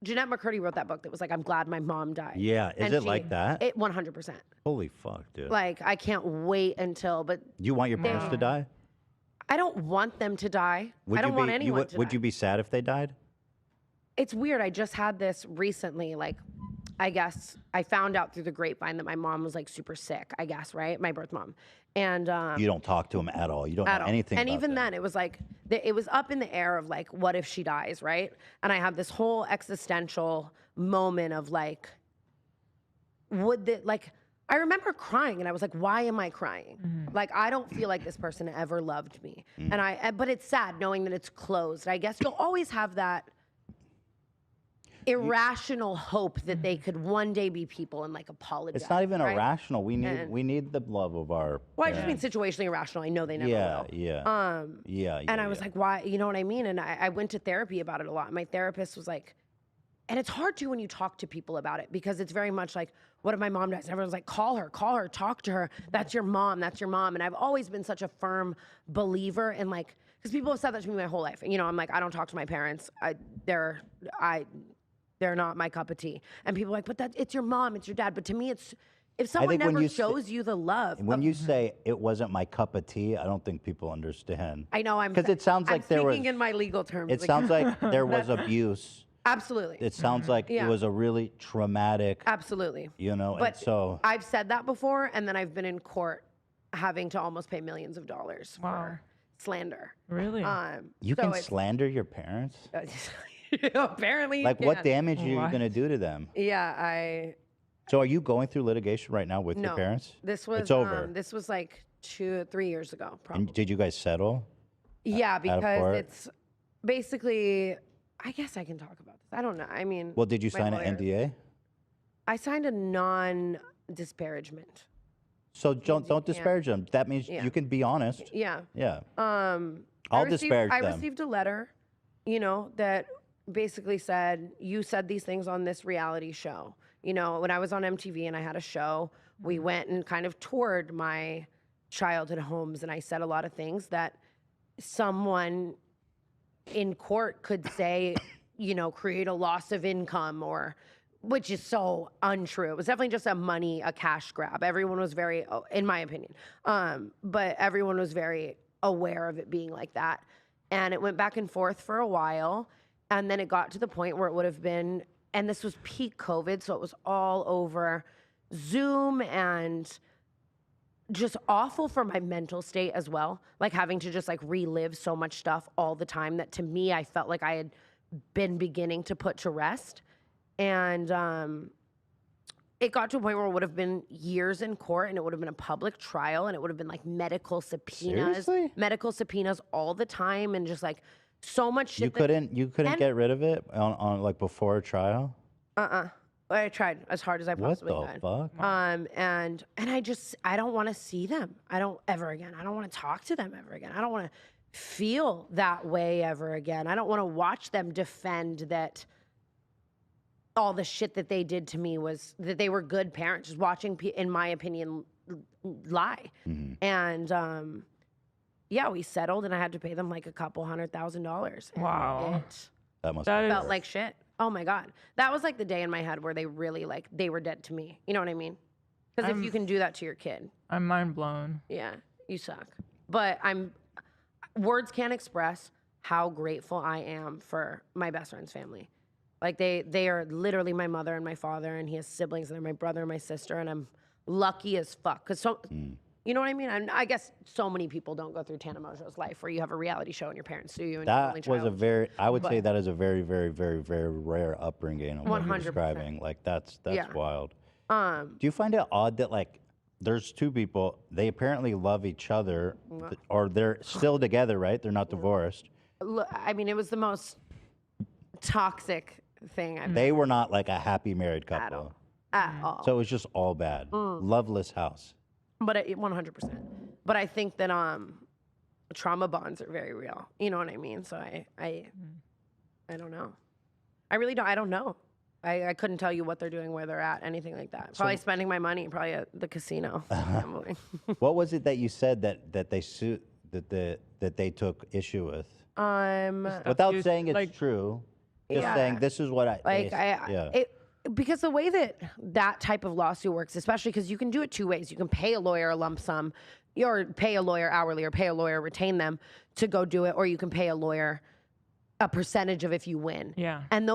Jeanette McCurdy wrote that book that was like, I'm glad my mom died. Yeah. Is it like that? 100%. Holy fuck, dude. Like, I can't wait until, but You want your parents to die? I don't want them to die. I don't want anyone to die. Would you be sad if they died? It's weird. I just had this recently, like, I guess I found out through the grapevine that my mom was like super sick, I guess, right? My birth mom. And you don't talk to them at all. You don't know anything and about even them. then, it was like, it was up in the air of like, what if she dies, right? And I had this whole existential moment of like, I remember crying and I was like, why am I crying? Like, I don't feel like this person ever loved me. But it's sad knowing that it's closed. I guess you'll always have that irrational hope that they could one day be people and like apologize. It's not even right? irrational. We need the love of our Well, I just mean situationally irrational. I know they never will. Yeah. And I was like, why? You know what I mean? And I went to therapy about it a lot. My therapist was like, and it's hard too when you talk to people about it because it's very much like, what if my mom dies? And everyone's like, call her, talk to her. That's your mom. And I've always been such a firm believer in like, because people have said that to me my whole life. And, you know, I'm like, I don't talk to my parents. They're not my cup of tea. And people are like, but it's your mom, it's your dad. But to me, it's, if someone never shows you the love. When you say it wasn't my cup of tea, I don't think people understand. I know because it sounds like there was. Speaking in my legal terms. It sounds like there was abuse. Absolutely. It sounds like it was a really traumatic. Absolutely. You know, but and so I've said that before, and then I've been in court having to almost pay millions of dollars for slander. Really? You can slander your parents? Apparently, like what damage are you going to do to them? Yeah, So are you going through litigation right now with your parents? This was it's over. This was like 2-3 years ago, probably. And did you guys settle? Yeah, because it's basically. I guess I can talk about this. I don't know. I mean, well, did you sign an NDA? I signed a non-disparagement. So don't disparage them. That means you can be honest. Yeah. Yeah. I disparage them. I received a letter, you know, that basically said, you said these things on this reality show. You know, when I was on MTV and I had a show, we went and kind of toured my childhood homes, and I said a lot of things that someone in court could say, you know, create a loss of income, or, which is so untrue. It was definitely just a cash grab. Everyone was very, in my opinion, but everyone was very aware of it being like that. And it went back and forth for a while. And then it got to the point where it would have been, and this was peak COVID, so it was all over Zoom and just awful for my mental state as well. Like having to just like relive so much stuff all the time that to me, I felt like I had been beginning to put to rest. And it got to a point where it would have been years in court, and it would have been a public trial, and it would have been like medical subpoenas all the time, and just like so much shit. You couldn't get rid of it on like before a trial? I tried as hard as I possibly could. What the fuck? And I don't want to see them. I don't want to talk to them ever again. I don't want to feel that way ever again. I don't want to watch them defend that all the shit that they did to me was that they were good parents. Just watching, in my opinion, lie. And yeah, we settled, and I had to pay them like $200,000. Wow. That must felt like shit. Oh my God. That was like the day in my head where they really like, they were dead to me. You know what I mean? Because if you can do that to your kid. I'm mind blown. Yeah, you suck. But words can't express how grateful I am for my best friend's family. Like they are literally my mother and my father, and he has siblings, and they're my brother and my sister, and I'm lucky as fuck. Because you know what I mean? I guess so many people don't go through Tana Mongeau's life where you have a reality show and your parents sue you. And that was I would say that is a very, very, very, very rare upbringing. What you're describing. Like that's wild. Do you find it odd that like there's two people, they apparently love each other, or they're still together, right? They're not divorced. I mean, it was the most toxic thing. They were not like a happy married couple. At all. So it was just all bad. Loveless house. But 100%. But I think that trauma bonds are very real. You know what I mean? So I don't know. I really don't. I don't know. I couldn't tell you what they're doing, where they're at, anything like that. Probably spending my money, probably at the casino. What was it that you said that they sued that they took issue with? Without saying it's true. Just saying, this is what because the way that type of lawsuit works, especially because you can do it two ways. You can pay a lawyer a lump sum, or pay a lawyer hourly, or pay a lawyer, retain them to go do it, or you can pay a lawyer a percentage of if you win. Yeah. And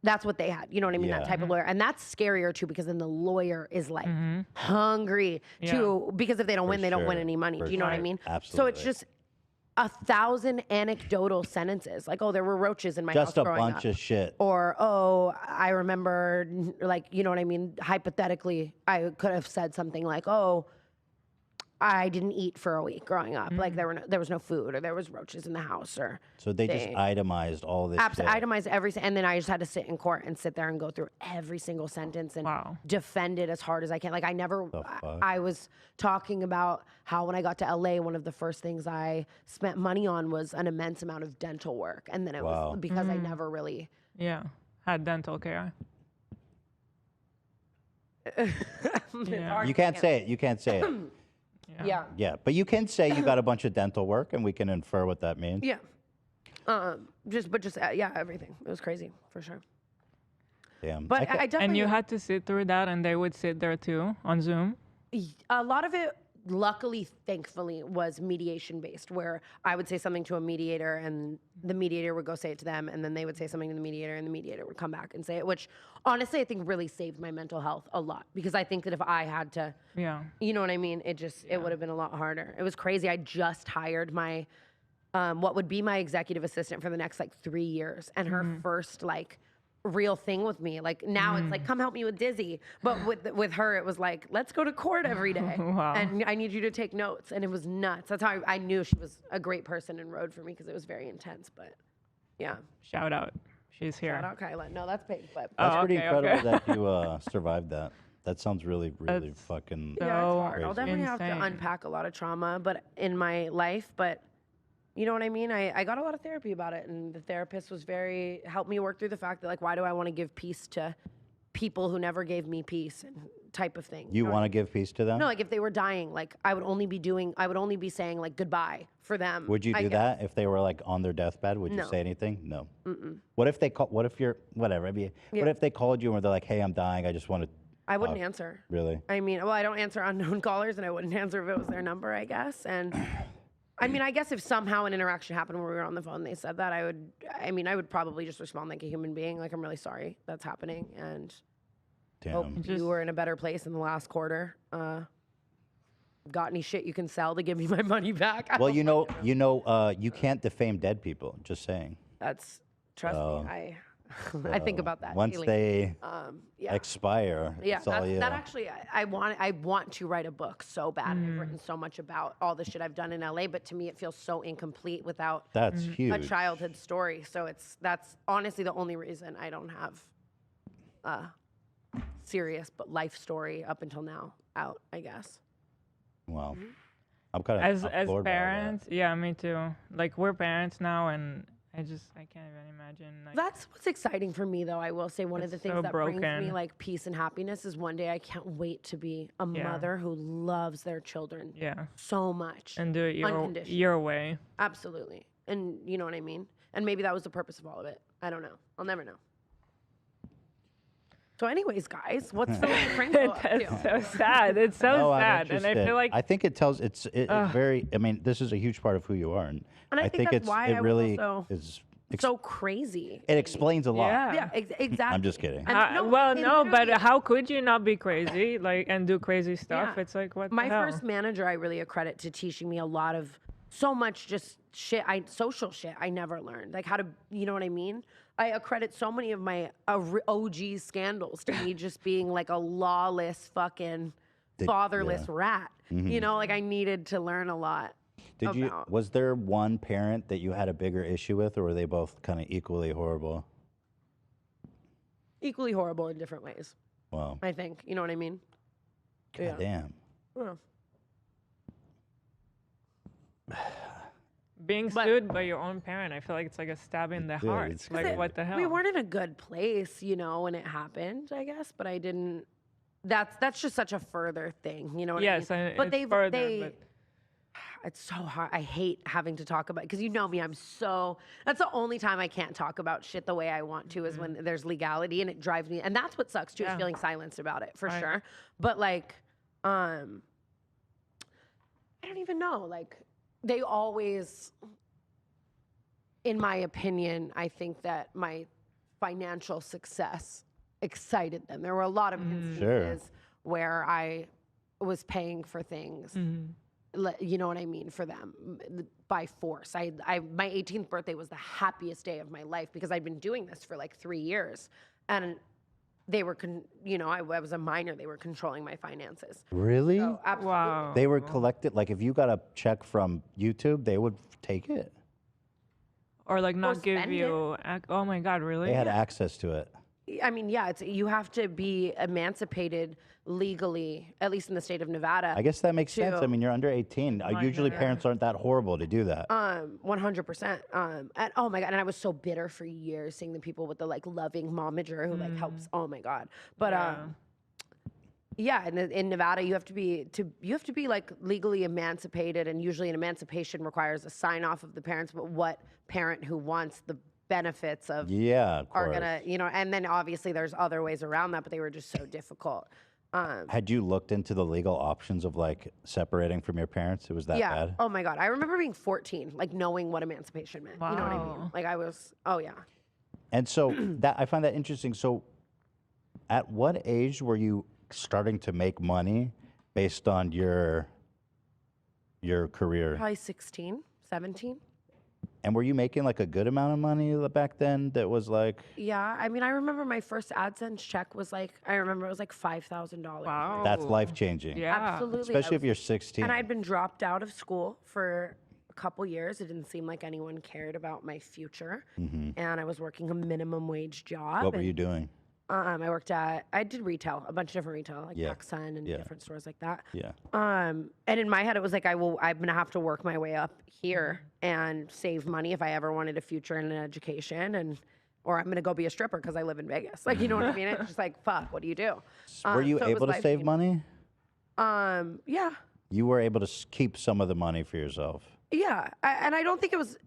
that's what they had. You know what I mean? That type of lawyer. And that's scarier too, because then the lawyer is like hungry too, because if they don't win, they don't win any money. Do you know what I mean? Absolutely. So it's just 1,000 anecdotal sentences. Like, oh, there were roaches in my house just a growing bunch up. of shit. Or, oh, I remember, like, you know what I mean? Hypothetically, I could have said something like, oh, I didn't eat for a week growing up. Like there was no food, or there was roaches in the house, or so they just itemized all this. Itemized everything, and then I just had to sit in court and sit there and go through every single sentence and defend it as hard as I can. Like I was talking about how when I got to LA, one of the first things I spent money on was an immense amount of dental work, and then it was because I never really had dental care. You can't say it. You can't say it. Yeah, but you can say you got a bunch of dental work, and we can infer what that means. Yeah. Everything. It was crazy for sure. Damn. But I definitely. And you had to sit through that, and they would sit there too on Zoom. A lot of it, luckily, thankfully, was mediation based, where I would say something to a mediator, and the mediator would go say it to them, and then they would say something to the mediator, and the mediator would come back and say it, which honestly I think really saved my mental health a lot, because I think that if I had to, you know what I mean, it would have been a lot harder. It was crazy. I just hired my what would be my executive assistant for the next 3 years, and her first real thing with me. Like now it's like, come help me with Dizzy. But with her, it was like, let's go to court every day. And I need you to take notes. And it was nuts. That's how I knew she was a great person and rode for me, because it was very intense. But yeah. Shout out. She's here. Shout out Kyla. No, that's big. But that's pretty incredible that you survived that. That sounds really, really fucking yeah, it's hard. crazy. I'll definitely have to unpack a lot of trauma in my life, but you know what I mean? I got a lot of therapy about it, and the therapist helped me work through the fact that why do I want to give peace to people who never gave me peace, and type of thing. You want to give peace to them? No, if they were dying, I would only be saying goodbye for them. Would you do that if they were on their deathbed? Would you say anything? No. What if what if they called you and they're like, hey, I'm dying, I just want to I wouldn't answer. Really? I mean, well, I don't answer unknown callers, and I wouldn't answer if it was their number, I guess. And I mean, I guess if somehow an interaction happened where we were on the phone, they said that, I would probably just respond like a human being. I'm really sorry that's happening, and hope you were in a better place in the last quarter. Got any shit you can sell to give me my money back? Well, you can't defame dead people. Just saying. Trust me, I think about that. Once they expire, that actually, I want to write a book so bad. I've written so much about all the shit I've done in LA, but to me it feels so incomplete without huge. a childhood story. So that's honestly the only reason I don't have a serious but life story up until now out, I guess. Wow. I'm kind of as parents, me too. We're parents now, and I can't even imagine. That's what's exciting for me, though. I will say one of the things that brings me peace and happiness is one day I can't wait to be a mother who loves their children so much. And do it your way. Absolutely. And you know what I mean? And maybe that was the purpose of all of it. I don't know. I'll never know. So anyways, guys, what's the Franco up to? That's so sad. It's so sad. And I feel I think it tells, it's very, this is a huge part of who you are. And I think that's why it really is so crazy. It explains a lot. Yeah, exactly. I'm just kidding. But how could you not be crazy, and do crazy stuff? Yeah. It's what the My hell? first manager, I really accredit to teaching me a lot of so much just shit, social shit I never learned. How to, you know what I mean? I accredit so many of my OG scandals to me just being a lawless fucking fatherless rat. Mm-hmm. You know, I needed to learn a lot. Was there one parent that you had a bigger issue with, or were they both kind of equally horrible? Equally horrible in different ways. Wow. I think. You know what I mean? God damn. Yeah. Being sued by your own parent, I feel like it's a stab in the heart. It's what the hell? We weren't in a good place, when it happened, I guess, but I didn't. That's just such a further thing, you know what I mean? Yes, but It's so hard. I hate having to talk about because you know me. That's the only time I can't talk about shit the way I want to is when there's legality, and it drives me. And that's what sucks too, is feeling silenced about it for sure. But like, I don't even know. Like, they always, in my opinion, I think that my financial success excited them. There were a lot of instances where I was paying for things. You know what I mean, for them by force. My 18th birthday was the happiest day of my life because I'd been doing this for like 3 years, and they were, I was a minor. They were controlling my finances. Really? So, absolutely. Wow. They were collected. Like if you got a check from YouTube, they would take it. Or like not give spend you. Oh my God, really? They had access to it. I mean, yeah, you have to be emancipated legally, at least in the state of Nevada. I guess that makes sense. I mean, you're under 18. Usually yeah. parents aren't that horrible to do that. 100%. And oh my God, and I was so bitter for years seeing the people with the like loving momager who like helps. Oh my God. But yeah, in Nevada, you have to be like legally emancipated, and usually an emancipation requires a sign off of the parents. But what parent who wants the benefits of Of are course. gonna, and then obviously there's other ways around that, but they were just so difficult. Had you looked into the legal options of like separating from your parents? It was that Yeah. bad? Oh my God. I remember being 14, like knowing what emancipation meant. You know what I mean? Wow. Like I was, oh yeah. And so that I find that interesting. So at what age were you starting to make money based on your career? Probably 16, 17. And were you making like a good amount of money back then that was like, Yeah. I mean, I remember my first AdSense check was like, I remember it was like $5,000. Wow. that's life changing? Yeah. Absolutely. Especially if you're 16. And I'd been dropped out of school for a couple years. It didn't seem like anyone cared about my future. And I was working a minimum wage job. What were you doing? I did retail, a bunch of different retail, like Yeah. PacSun and Yeah. different stores like that. Yeah. And in my head, it was like, I'm going to have to work my way up here and save money if I ever wanted a future in an education, or I'm going to go be a stripper because I live in Vegas. Like, you know what I mean? It's just like, fuck, what do you do? Were you so it was able to save life-changing. money? Yeah. You were able to keep some of the money for yourself. Yeah. And I don't think it was,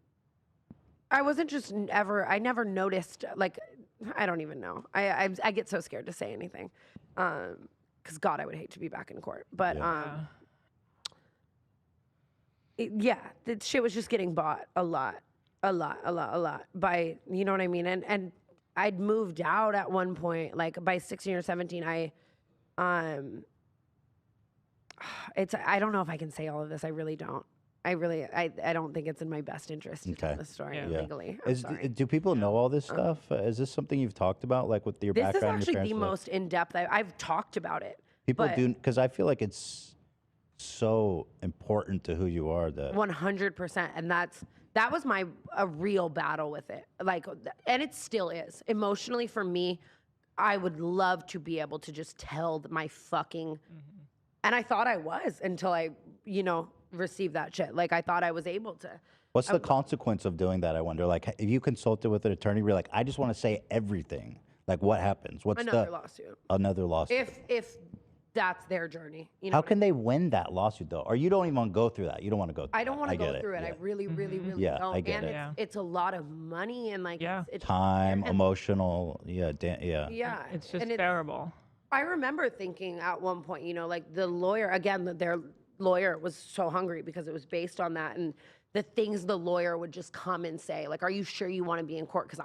I wasn't just I never noticed, like, I don't even know. I get so scared to say anything. Because God, I would hate to be back in court. But the shit was just getting bought a lot by, you know what I mean? And I'd moved out at one point, like by 16 or 17, I don't know if I can say all of this. I really don't. I don't think it's in my best interest to tell this story legally. I'm sorry. Do people know all this stuff? Is this something you've talked about, like with your This is background? and your actually the parents' most in-depth I've talked about it. People but do, because I feel like it's so important to who you are that 100%, and that was a real battle with it. Like, and it still is emotionally for me. I would love to be able to just tell my fucking, and I thought I was until I, received that shit. Like I thought I was able to. What's the consequence of doing that? I wonder. Like, if you consulted with an attorney, you're like, I just want to say everything. Like, what happens? What's Another lawsuit. Another lawsuit. If that's their journey, How can they win that lawsuit though? Or you don't even want to go through that. You don't want to go. Through I don't want to go through it. Yeah. I really, really, really Yeah, don't. I get and it. it's a lot of money and like it's Time, and- emotional. Yeah. Yeah, It's just and terrible. I remember thinking at one point, like the lawyer, again, their lawyer was so hungry because it was based on that. And the things the lawyer would just come and say, like, are you sure you want to be in court? Because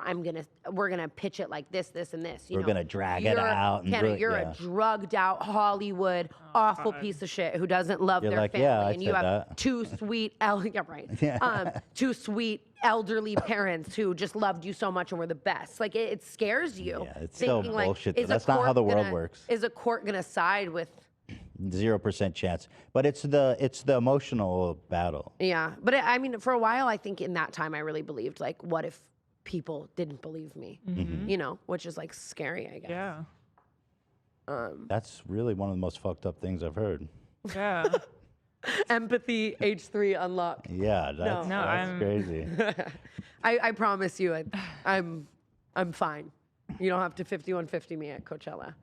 we're going to pitch it like this, this, and this. We're going to drag it out. And You're a drugged out Hollywood, awful piece of shit who doesn't love their like, family. yeah, I and you said have that. two sweet, two sweet elderly parents who just loved you so much and were the best. Like, it scares you. Yeah, it's so thinking, like, bullshit, though. is a That's not how court the world gonna- works. Is a court going to side with 0% chance. But it's the emotional battle. Yeah, but I mean, for a while, I think in that time, I really believed, like, what if people didn't believe me? Which is like scary, I guess. Yeah. That's really one of the most fucked up things I've heard. Yeah. Empathy H3 unlocked. Yeah, that's crazy. I promise you, I'm fine. You don't have to 5150 me at Coachella.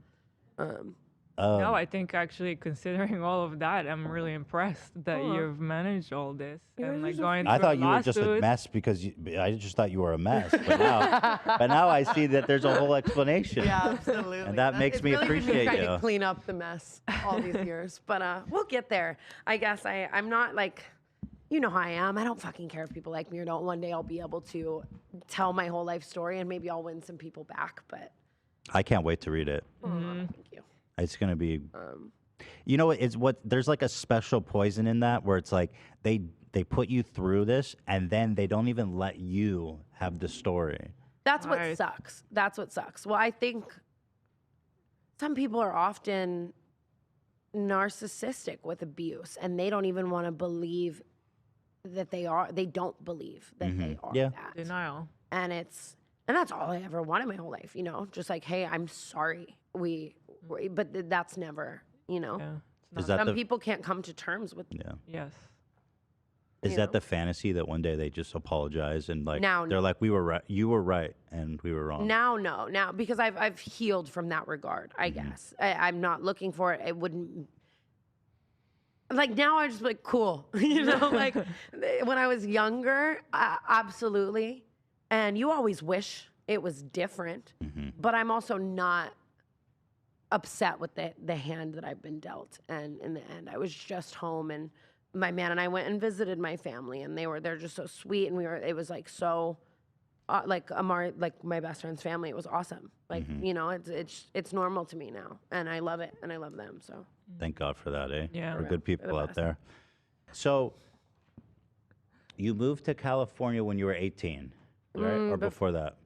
No, I think actually considering all of that, I'm really impressed that you've managed all this and like going through I thought you were just a lawsuits. mess because I just thought you were a mess. But now I see that there's a whole explanation. Yeah, absolutely. And that makes it's me really been appreciate trying you. to clean up the mess all these years, but we'll get there. I guess I'm not like, you know how I am. I don't fucking care if people like me or don't. One day I'll be able to tell my whole life story, and maybe I'll win some people back. But I can't wait to read it. thank you. It's gonna be, you know, it's what there's like a special poison in that where it's like they put you through this and then they don't even let you have the story. That's what Right. sucks. That's what sucks. Well, I think some people are often narcissistic with abuse, and they don't even want to believe that they are. They don't believe that they are Yeah. that. Denial. And that's all I ever wanted my whole life, you know, just like, hey, I'm sorry. But that's never, you know. Yeah. Is that Some the people can't come to terms with. yeah? Yes. Is You that know? the fantasy that one day they just apologize and like Now, they're no. like, we were right, you were right, and we were wrong. Now, no, now because I've healed from that regard. I guess I'm not looking for it. It wouldn't. Like now, I just like cool, you know. Like when I was younger, absolutely. And you always wish it was different, but I'm also not upset with the hand that I've been dealt. And in the end, I was just home, and my man and I went and visited my family, and they're just so sweet, and it was like so. Like Amari, like my best friend's family, it was awesome. Like you know, it's normal to me now, and I love it, and I love them. So Thank God for that, eh? Yeah. For Yeah, good people out best. there. So you moved to California when you were 18, right? Or before that?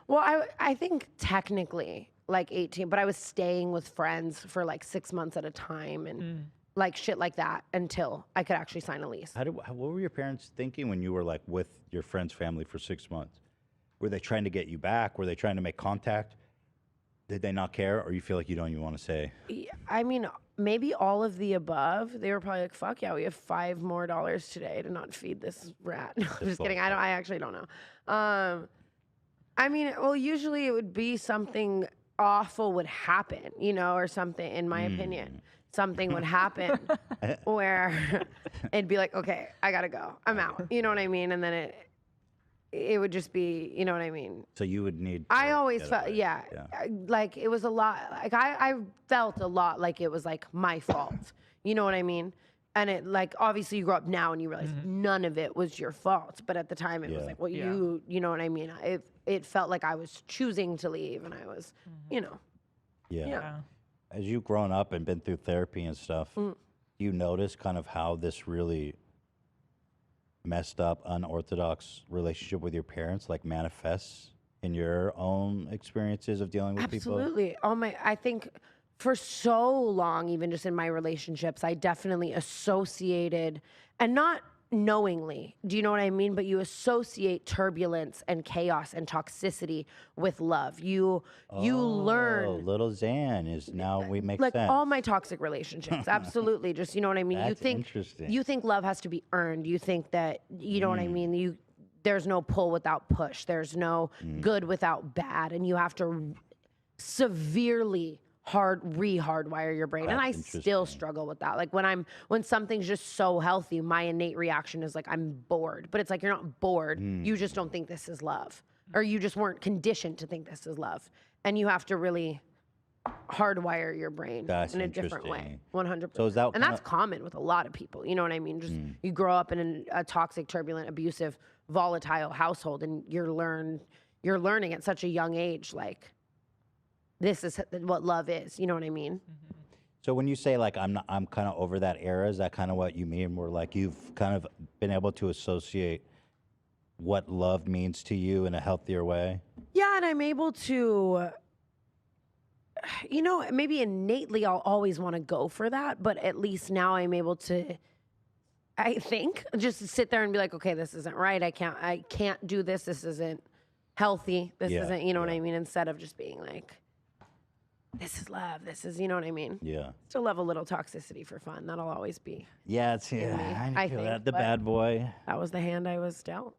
well, I think technically like 18, but I was staying with friends for like 6 months at a time, and like shit like that until I could actually sign a lease. What were your parents thinking when you were like with your friend's family for 6 months? Were they trying to get you back? Were they trying to make contact? Did they not care, or you feel like you don't even want to say? Yeah, I mean, maybe all of the above. They were probably like, "Fuck yeah, we have $5 more today to not feed this rat." No, I'm just kidding. I actually don't know. I mean, well, usually it would be something awful would happen, you know, or something. In my opinion, something would happen where it'd be like, "Okay, I gotta go. I'm out." You know what I mean? And then it would just be, you know what I mean? So you would need. I always get felt, away. yeah, like it was a lot, like I felt a lot like it was like my fault. You know what I mean? And it like, obviously you grow up now and you realize none of it was your fault. But at the time it was Yeah. like, well, Yeah. you know what I mean? It felt like I was choosing to leave, and I was, you know. Yeah. Yeah. As you've grown up and been through therapy and stuff, you notice kind of how this really messed up, unorthodox relationship with your parents like manifests in your own experiences of dealing with people? Absolutely. I think for so long, even just in my relationships, I definitely associated, and not knowingly, do you know what I mean? But you associate turbulence and chaos and toxicity with love. You learn. Little Zan is now we make Like sense. all my toxic relationships, absolutely. Just, you know what I mean? That's interesting. You think love has to be earned. You think that, you know what I mean? There's no pull without push. There's no good without bad, and you have to severely re-hardwire your brain. And I That's still interesting. struggle with that. Like when something's just so healthy, my innate reaction is like, I'm bored. But it's like, you're not bored. You just don't think this is love, or you just weren't conditioned to think this is love. And you have to really hardwire your brain That's in a different way. interesting. 100%. So is that and kinda- that's common with a lot of people. You know what I mean? Just you grow up in a toxic, turbulent, abusive, volatile household, and you're learning at such a young age, like, this is what love is. You know what I mean? So when you say like I'm kind of over that era, is that kind of what you mean? Where like you've kind of been able to associate what love means to you in a healthier way? Yeah, and I'm able to, you know, maybe innately I'll always want to go for that, but at least now I'm able to, I think, just sit there and be like, okay, this isn't right. I can't do this. This isn't healthy. This Yeah, isn't, you know what yeah. I mean? Instead of just being like, this is love. This is, you know what I mean? Yeah. Still love a little toxicity for fun. That'll always be. Yeah, it's me, I I feel think, that the but- bad boy. That was the hand I was dealt.